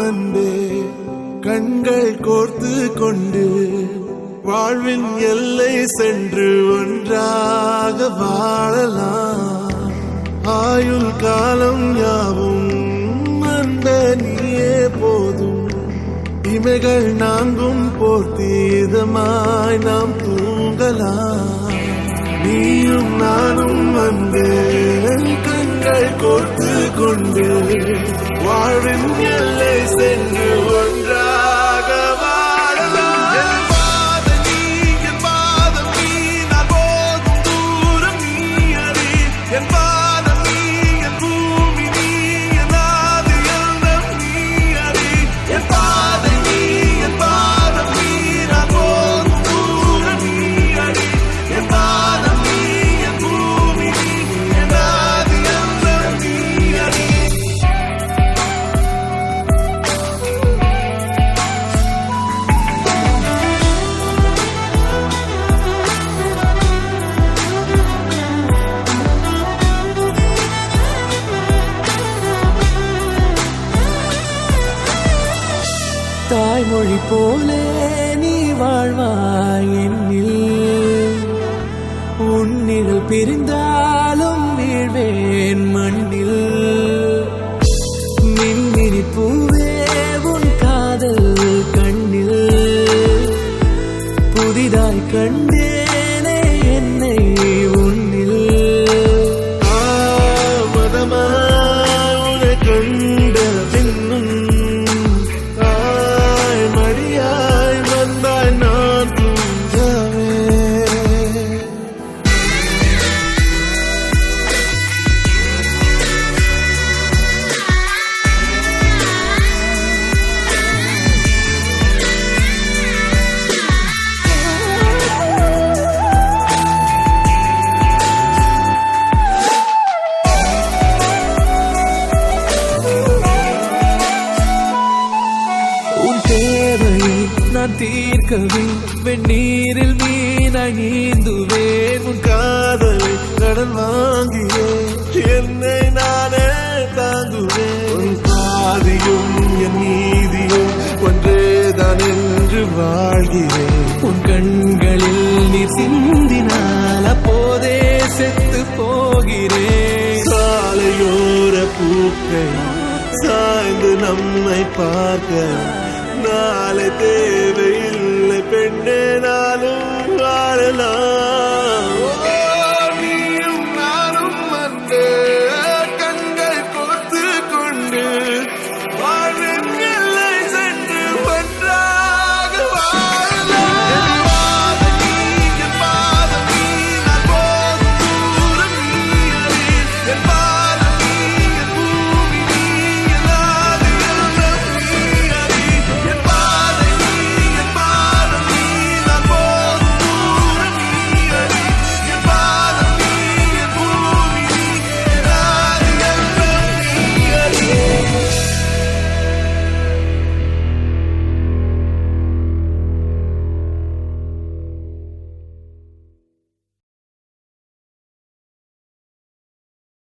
அன்பே கண்கள் கோர்த்து கொண்டு வாழ்வின் எல்லை சென்று ஒன்றாக வாழலாம். ஆயுள் காலம் யாவும் அன்பே நீயே போதும். இமைகள் நான்கும் போர்த்தீதமாய் நாம் தூங்கலாம். நீயும் நானும் அன்பே கண்கள் கோர்த்து கொண்டு வாழ்வின் எல்லை சென்று ஒன்றாக வாழலாம். என் பாதம் நீ, என் பாதம் நீ, நான் போகும் தூரம் நீ அறி. என் பாதம் நீ, என் பூமி நீ, என் ஆதி எண்ணம் நீ அறி. என் பாதம் நீ, என் பாதம் நீ, நான் போகும் தூரம் நீ அறி. என் பாதம் நீ, என் பூமி நீ, என் ஆதி எண்ணம் நீ அறி. தாய்மொழி போலே நீ வாழ்வாய் என்னில். உன்னில் பிரிந்தாலும் வீழ்வேன் மண்ணில். மின்மினி பூவே உன் காதல் கண்ணில். புதிதாய் கண்டேனே என்னை உன்னில். மதமாய் உன்னை கண்ட பின்னும் மடியாய் வந்தாய் நான் தூங்கவே. உன் தேவையை நான் தீர்க்கவே வெந்நீரில் மீனாய் நீந்துவேன். உன் காதலை கடன் வாங்கியே என்னை நானே தாங்குவேன். உன் பாதியும் என் நீதியும் ஒன்றேதான் என்று வாழ்கிறேன். உன் கண்களில் நீர் சிந்தினால் அப்போதே செத்து போகிறேன். சாலையோர பூக்கள் சாய்ந்து நம்மை பார்க்க நாளை தேவையில்லை பெண்ணே நாளும் வாழலாம்.